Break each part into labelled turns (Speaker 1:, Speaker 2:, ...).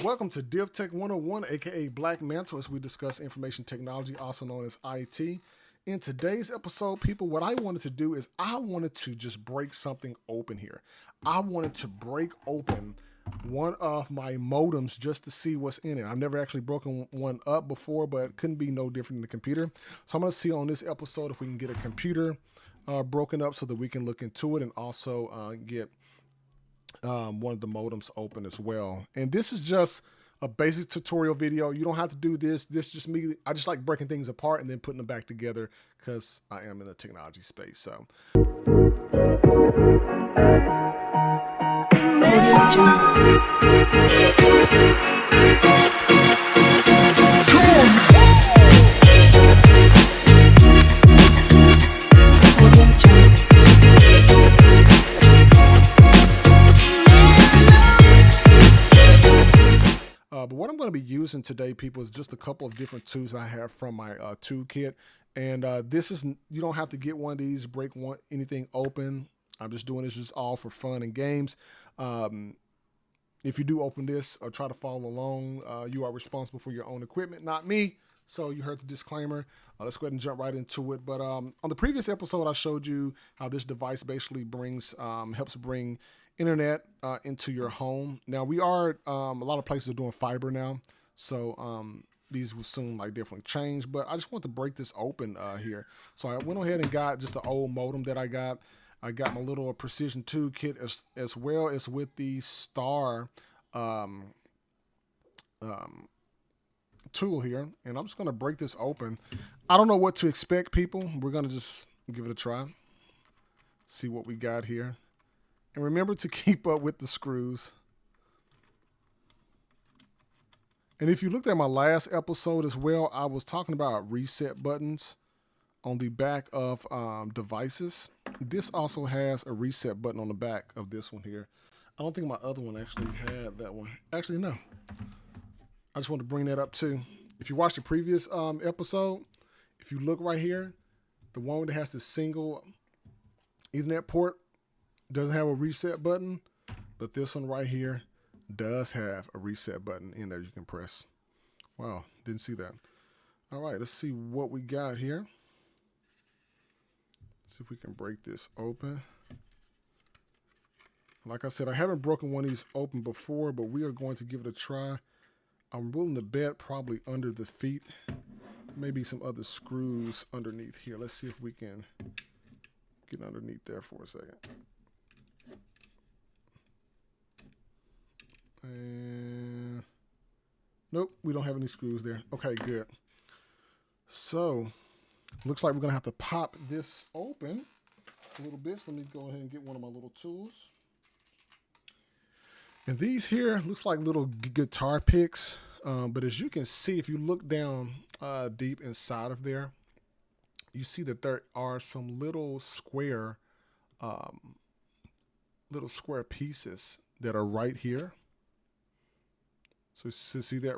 Speaker 1: Welcome to Div Tech 101, aka Black Mantle, as we discuss information technology, also known as IT. In today's episode, people, what I wanted to do is I wanted to just break something open here. I wanted to break open one of my modems just to see what's in it. I've never actually broken one up before, but it couldn't be no different than the computer. So I'm going to see on this episode if we can get a computer broken up so that we can look into it and also get one of the modems open as well. And this is just a basic tutorial video. You don't have to do this. This is just me. I just like breaking things apart and then putting them back together because I am in the technology space. So.
Speaker 2: Audio Jungle.
Speaker 1: But what I'm going to be using today, people, is just a couple of different tools I have from my toolkit. And this is, you don't have to get one of these, break anything open. I'm just doing this just all for fun and games. If you do open this or try to follow along, you are responsible for your own equipment, not me. So you heard the disclaimer. Let's go ahead and jump right into it. But on the previous episode, I showed you how this device basically helps bring internet into your home. Now we are a lot of places are doing fiber now, so these will soon definitely change. But I just want to break this open here. So I went ahead and got just the old modem that I got. I got my little precision toolkit as well as with the star tool here, and I'm just going to break this open. I don't know what to expect, people. We're going to just give it a try, see what we got here. And remember to keep up with the screws. And if you looked at my last episode as well, I was talking about reset buttons on the back of devices. This also has a reset button on the back of this one here. I don't think my other one actually had that one. Actually, no. I just want to bring that up too. If you watched the previous episode, if you look right here, the one that has the single Ethernet port doesn't have a reset button, but this one right here does have a reset button in there you can press. Wow, didn't see that. All right, let's see what we got here. See if we can break this open. Like I said, I haven't broken one of these open before, but we are going to give it a try. I'm willing to bet probably under the feet. Maybe some other screws underneath here. Let's see if we can get underneath there for a second. And nope, we don't have any screws there. Okay, good. So looks like we're gonna have to pop this open a little bit. So let me go ahead and get one of my little tools. And these here looks like little guitar picks, but as you can see, if you look down deep inside of there, you see that there are some little square pieces that are right here. So see that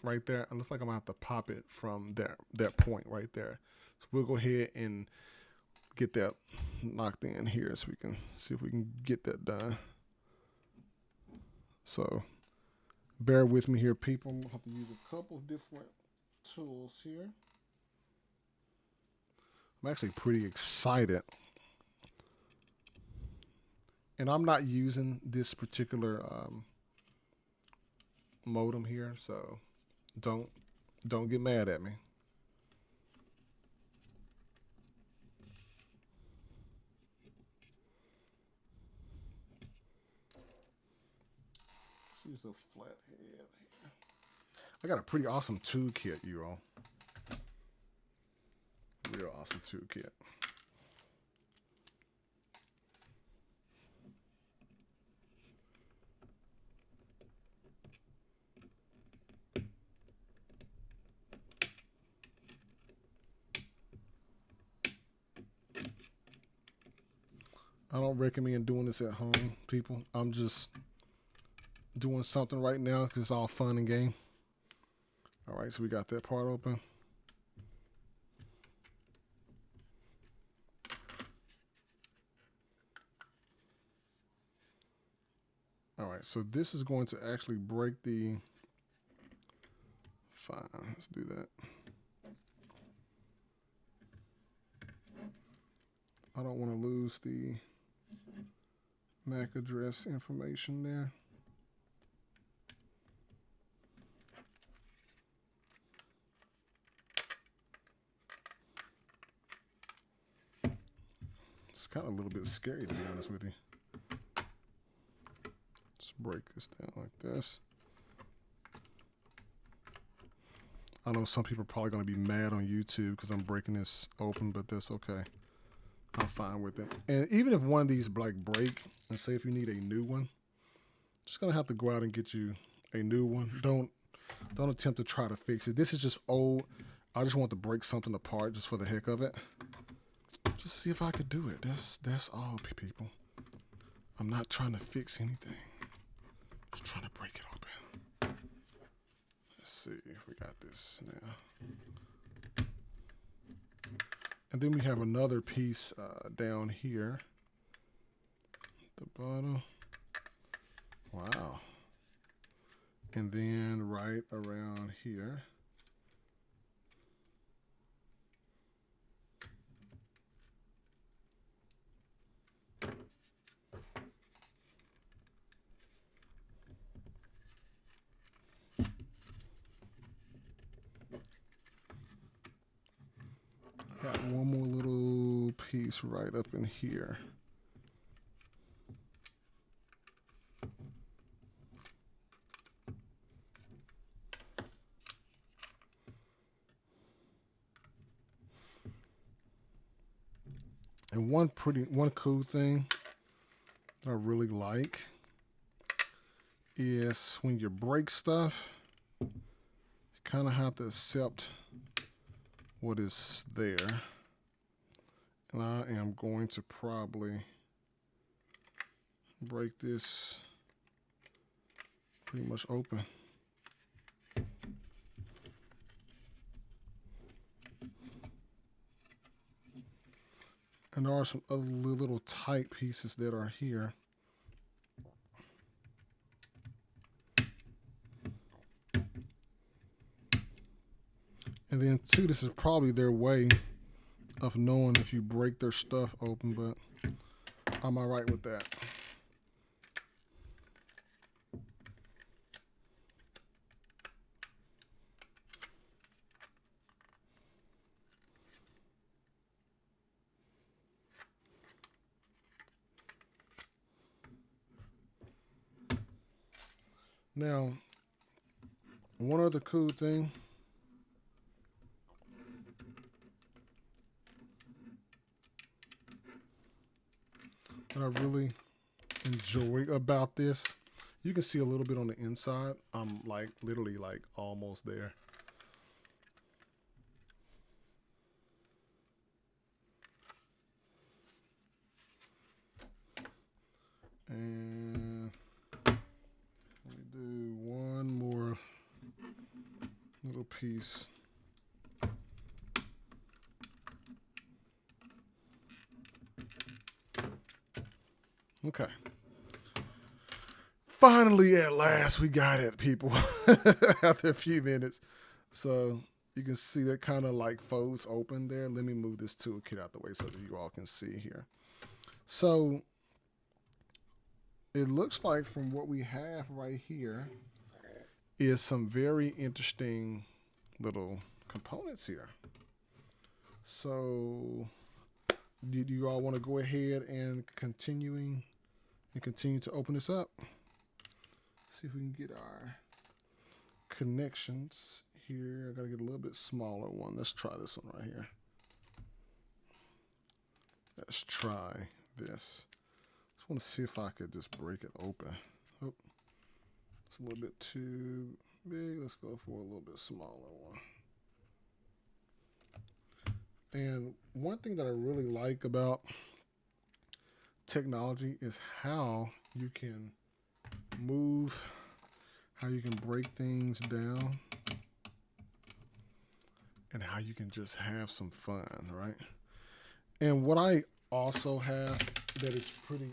Speaker 1: right there? It looks like I'm gonna have to pop it from that point right there. So we'll go ahead and get that knocked in here so we can see if we can get that done. So bear with me here, people. I'm gonna have to use a couple of different tools here. I'm actually pretty excited. And I'm not using this particular modem here, so don't get mad at me. Use a flat head here. I got a pretty awesome toolkit, you all. Real awesome toolkit. I don't recommend doing this at home, people. I'm just doing something right now because it's all fun and game. All right, so we got that part open. All right, so this is going to actually break the fine. Let's do that. I don't want to lose the MAC address information there. It's kind of a little bit scary, to be honest with you. Let's break this down like this. I know some people are probably going to be mad on YouTube because I'm breaking this open, but that's okay. I'm fine with it. And even if one of these like break, and say if you need a new one, just going to have to go out and get you a new one. Don't attempt to try to fix it. This is just old. I just want to break something apart just for the heck of it. Just see if I could do it. That's all, people. I'm not trying to fix anything. Just trying to break it open. Let's see if we got this now. And then we have another piece down here at the bottom. Wow. And then right around here. Got one more little piece right up in here. And one cool thing that I really like is when you break stuff, you kind of have to accept what is there. And I am going to probably break this pretty much open. And there are some other little tight pieces that are here. And then too, this is probably their way of knowing if you break their stuff open, but I'm all right with that. Now, one other cool thing that I really enjoy about this, you can see a little bit on the inside. I'm like literally like almost there. And let me do one more little piece. Okay. Finally, at last, we got it, people, after a few minutes. So you can see that kind of like folds open there. Let me move this toolkit out the way so that you all can see here. So it looks like from what we have right here is some very interesting little components here. So do you all want to go ahead and continue to open this up? See if we can get our connections here. I gotta get a little bit smaller one. Let's try this one right here. Let's try this. Just want to see if I could just break it open. Oh, it's a little bit too big. Let's go for a little bit smaller one. And one thing that I really like about technology is how you can move, how you can break things down, and how you can just have some fun, right? And what I also have that is pretty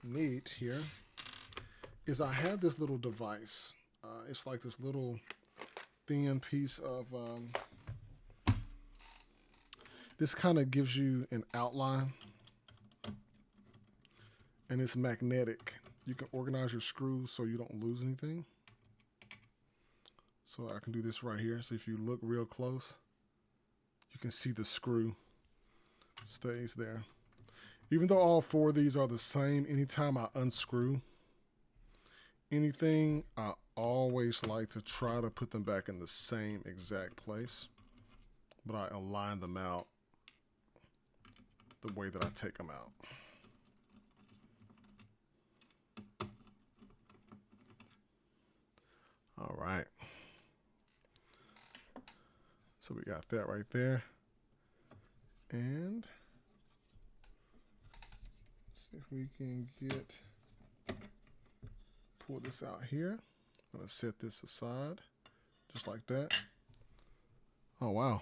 Speaker 1: neat here is I have this little device. It's like this little thin piece of, this kind of gives you an outline, and it's magnetic. You can organize your screws so you don't lose anything. So I can do this right here. So if you look real close, you can see the screw stays there. Even though all four of these are the same, anytime I unscrew anything, I always like to try to put them back in the same exact place, but I align them out the way that I take them out. All right. So we got that right there. And let's see if we can pull this out here. I'm gonna set this aside just like that. Oh wow.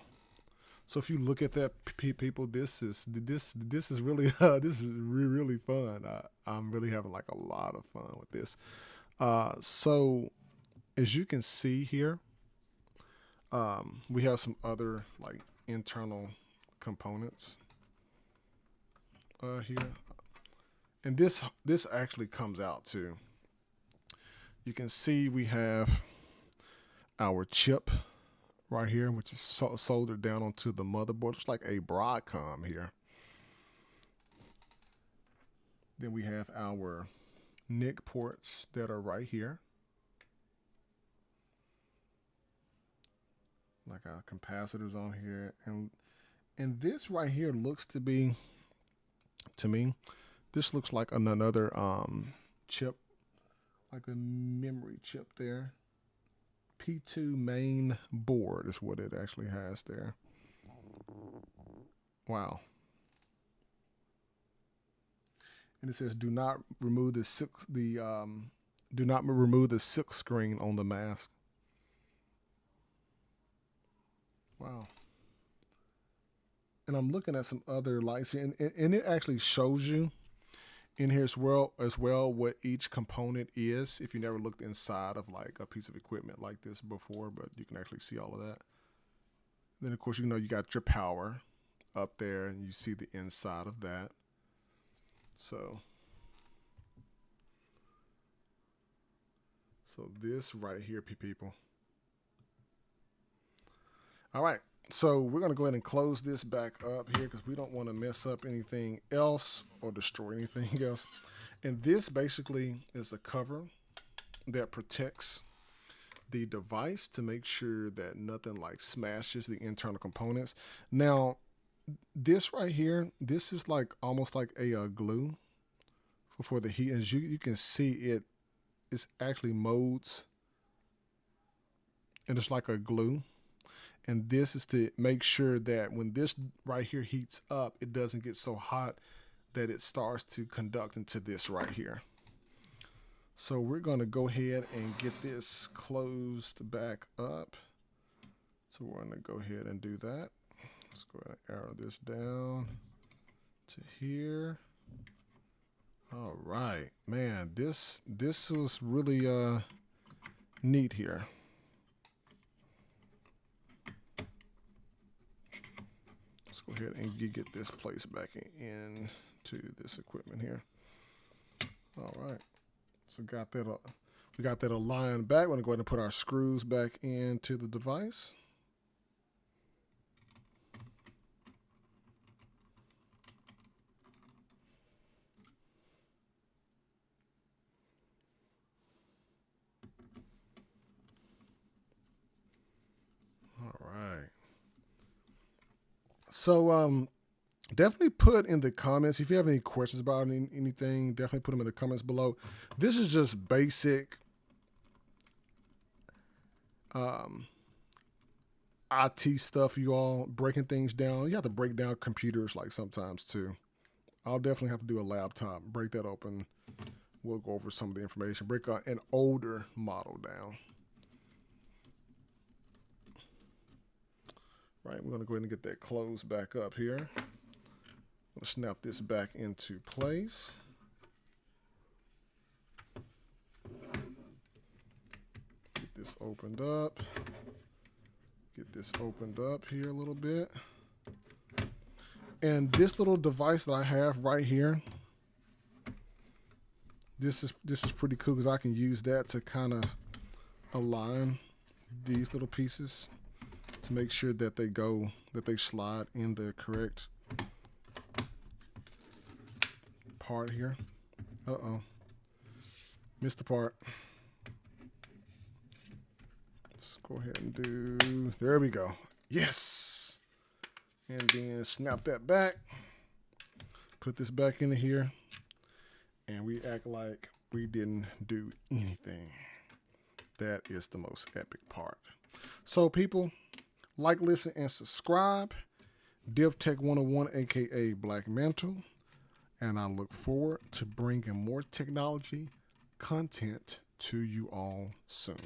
Speaker 1: So if you look at that, people, this is really this is really fun. I'm really having like a lot of fun with this. So as you can see here, we have some other like internal components here, and this actually comes out too. You can see we have our chip right here, which is soldered down onto the motherboard. It's like a Broadcom here. Then we have our NIC ports that are right here, like our capacitors on here, and this right here looks to be, to me, this looks like another chip, like a memory chip there. P2 main board is what it actually has there. Wow. And it says, do not remove the silk screen on the mask. Wow. And I'm looking at some other lights here, and it actually shows you in here as well what each component is. If you never looked inside of like a piece of equipment like this before, but you can actually see all of that. Then of course, you know, you got your power up there, and you see the inside of that. So this right here, people. All right, so we're gonna go ahead and close this back up here because we don't want to mess up anything else or destroy anything else. And this basically is a cover that protects the device to make sure that nothing like smashes the internal components. Now, this right here, this is like almost like a glue for the heat. As you can see, it's actually modes, and it's like a glue. And this is to make sure that when this right here heats up, it doesn't get so hot that it starts to conduct into this right here. So we're going to go ahead and get this closed back up. So we're going to go ahead and do that. Let's go ahead and arrow this down to here. All right, man, this was really neat here. Let's go ahead and get this placed back into this equipment here. All right, so we got that aligned back. We're gonna go ahead and put our screws back into the device. All right. So definitely put in the comments if you have any questions about anything. Definitely put them in the comments below. This is just basic IT stuff, you all, breaking things down. You have to break down computers like sometimes too. I'll definitely have to do a laptop, break that open. We'll go over some of the information, break an older model down. Right, we're gonna go ahead and get that closed back up here. I'm gonna snap this back into place. this opened up. Get this opened up here a little bit. And this little device that I have right here, this is pretty cool because I can use that to kind of align these little pieces to make sure that they slide in the correct part here. Uh-oh. Missed the part. Let's go ahead and do, there we go. Yes. And then snap that back. Put this back into here. And we act like we didn't do anything. That is the most epic part. So people, like, listen, and subscribe. DevTech 101, aka Black Mantle. And I look forward to bringing more technology content to you all soon.